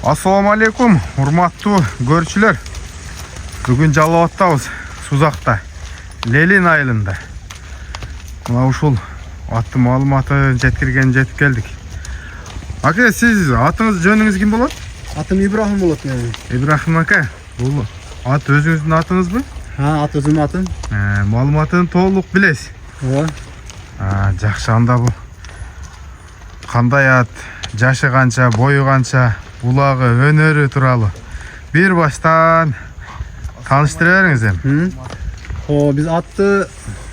Assalamu alaikum, урматтуу көрүүчүлөр. Бүгүн Жалал Абадтабыз, Сузакта, Лелин айылында. Мына ушул аттын маалыматы жетип келдик. Ака, сиз атыңыз, жөнүңүз ким болот? Атым Ибрахим болот. Ибрахим ака, бул ат өзүңүздүн атыңызбы? Ат өзүмдүн атым. Маалыматын толук билесиз. Ооба. Жакшы, анда бул кандай ат, жашы канча, бою канча, улагы, өнөрү тууралуу бир баштан тааныштыра бериңиз эми. Биз атты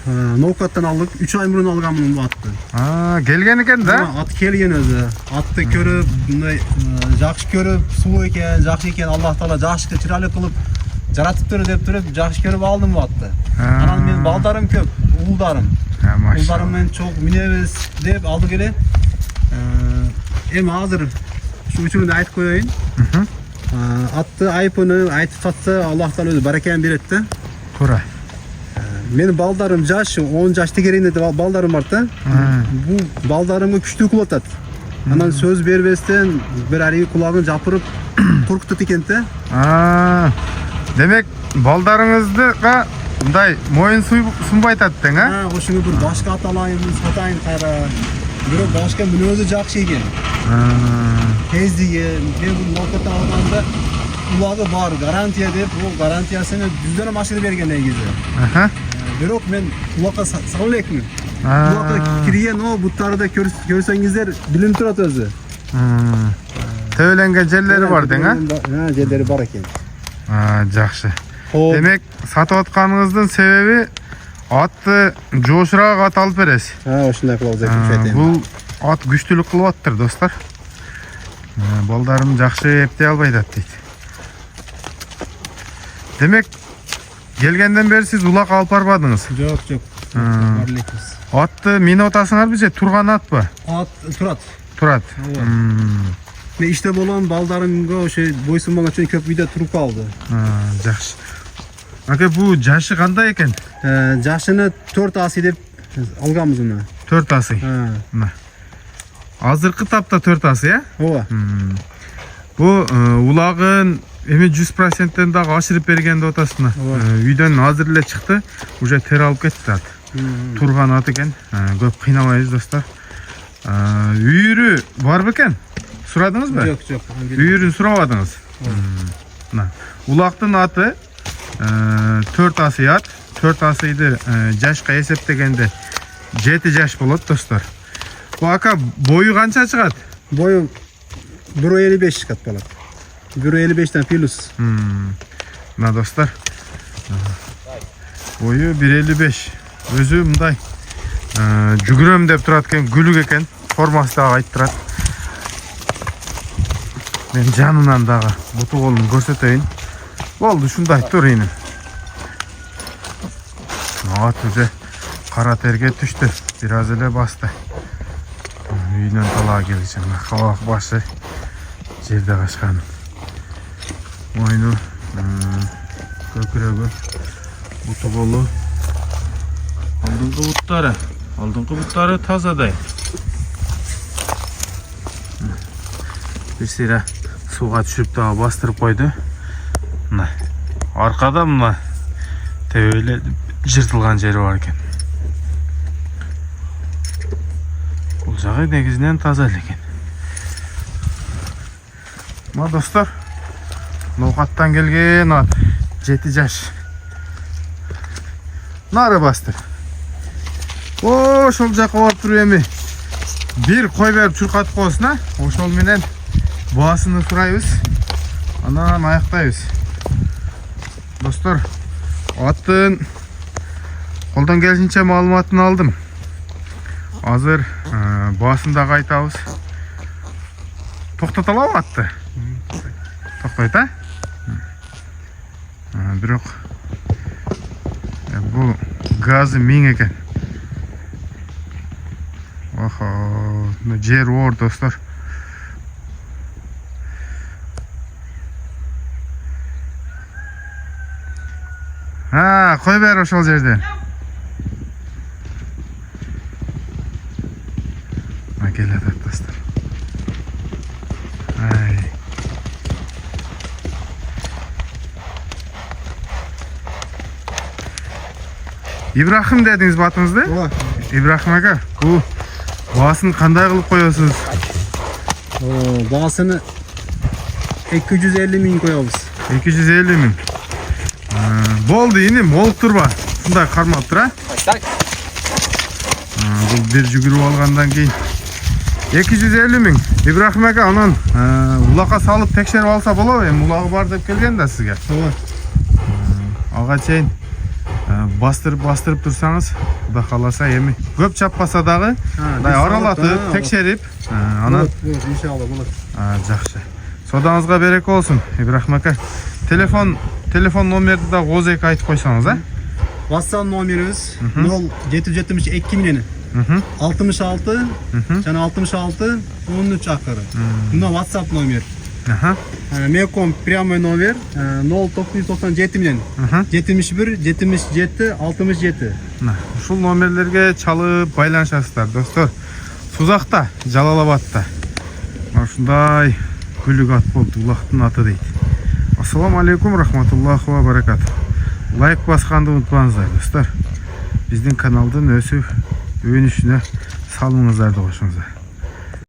Новкаттан алдык. 3 ай мурун алганмын бул атты. Келген экен да? Ат келген өзү. Атты көрүп, мындай жакшы көрүп, сулуу экен, жакшы экен, Аллах Таала жакшы чырайлуу кылып жаратыптыр деп туруп, жакшы көрүп алдым бул атты. Анан менин балдарым көп, уулдарым. Уулдарым менен чоң минебиз деп алдык эле. Эми азыр şu üçünü de aytıp koyayım. Attı ayıpını aytıp satsa Allah Teala özü barakayın bir etti. Tura. Benim baldarım jaşı 10 yaşta gereyinde de baldarım var da. Bu baldarımı küçtü kulatat. Anan söz berbesten bir arayı kulağını japırıp korkuttu tikente. Demek baldarыңызды мындай моюн сунбай ататтың, Ошону bir başka at alayım, satayım kayra. Бирок башка мүнөзү жакшы экен. Тездиги, мен бул Новкатта алганда улагы бар, гарантия деп, бул гарантиясыны 100 машина берген негизи. Бирок мен улакка сала элекмин. Улакка кирген о буттарды көрсөңүздөр билинип турат өзү. Төбөлөнгөн жерлери бар дең, жерлери бар экен. Жакшы. Демек, сатып атканыңыздын себеби атты жошураак ат алып бересиз. Ошондой кылабыз экен. Бул ат күчтүүлүк кылып аттыр, достор. Балдарым жакшы эптей албай атат дейт. Демек, келгенден бери сиз улак алып барбадыңыз? Жок. Бар элекпиз. Атты мине атасыңарбы же турган атпы? Ат турат. Турат. Мен иште болгон балдарымга ошо бойсунбаган үчүн көп үйдө туруп калды. Жакшы. Ака, бу жашы кандай экен? Жашыны 4 асый деп алганбыз мына. 4 асый. Азыркы тапта 4 асый, Ооба. Бу улагын эми 100%тен дагы ашырып берген деп атасың. Үйдөн азыр эле чыкты, уже тер алып кетти ат. Турган ат экен. Көп кыйнабайбыз, достор. Үйүрү барбы экен? Сурадыңызбы? Жок. Үйүрүн сурабадыңыз. Улактын аты 4 асый ат. 4 асыйды жашка эсептегенде 7 жаш болот, достор. Бу ака бою канча чыгат? Бою 1.55 чыгат болот. 1.55тен плюс. Мына достор. Бою 1.55. Өзү мындай жүгүрөм деп турат экен, күлүк экен. Формасы дагы айтып турат. Мен жанынан дагы буту колун көрсөтөйүн. Болду, ушундай тур иним. Ат уже кара терге түштү. Бир аз эле басты. Үйүнөн талаа келиши, кабак башы жерде качкан. Мойну, көкүрөгү, буту колу. Алдыңкы буттары тазадай. Бир сыйра сууга түшүп дагы бастырып койду. Мына аркада мына төбөлө жыртылган жери бар экен. Бул жагы негизинен таза экен. Мына достор, Новкаттан келген ат 7 жаш. Нары басты. Ошол жака барып туруп эми бир кой берип чуркатып коесуң, ошол менен баасын сурайбыз. Анан аяктайбыз. Достор, аттын колдон келишинче маалыматын алдым. Азыр баасын дагы айтабыз. Токтото алабы атты? Токтойт, Бирок бул газы 1000 экен. Жер оор, достор. Кой бер ошол жерден. Келатат, достор. Ибрахим дедиңиз бу атыңызды? Ооба. Ибрахим ака, бул баасын кандай кылып коесуз? Баасыны 250 миң коебуз. 250 миң. Болду иним, болуп турба. Ушундай кармап тур, а? Бул бир жүгүрүп алгандан кийин 250 миң. Ибрахим ака, анан улакка салып текшерип алса болобу? Эми улагы бар деп келген да сизге. Ооба. Ага чейин бастырып турсаңыз, Кудай кааласа эми көп чаппаса дагы, мындай аралатып, текшерип, анан иншалла болот. жакшы. Содаңызга береке болсун, Ибрахим ака. Телефон номерди да ооз эки айтып койсоңуз, а? WhatsApp номерибиз 0772 менен 66 жана 66 13 акыры. Мына WhatsApp номер. Меком прямой номер 0997 менен 71 77 67. Ушул номерлерге чалып байланышасыздар, достор. Сузакта, Жалал-Абадта. Ушундай күлүк ат болду, улактын аты дейт. Ассаламу алейкум, рахматуллахи ва баракату. Лайк басканды унутпаңыздар, достор. Биздин каналдын өсүп өнүшүнө салымыңыздарды кошуңуздар.